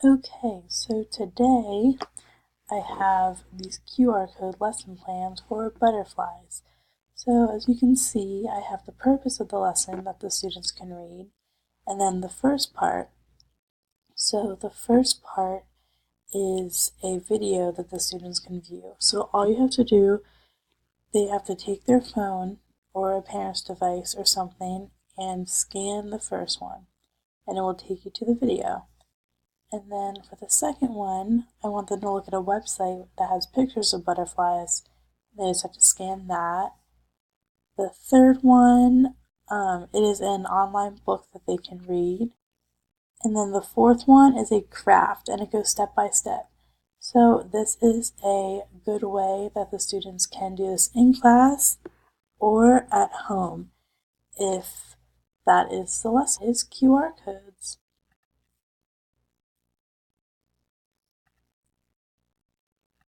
Okay, so today I have these QR code lesson plans for butterflies. So as you can see, I have the purpose of the lesson that the students can read, and then the first part. So the first part is a video that the students can view. So all you have to do, they have to take their phone or a parent's device or something and scan the first one, and it will take you to the video. And then for the second one, I want them to look at a website that has pictures of butterflies. They just have to scan that. The third one, it is an online book that they can read. And then the fourth one is a craft, and it goes step by step. So this is a good way that the students can do this in class or at home if that is the lesson. Is QR codes.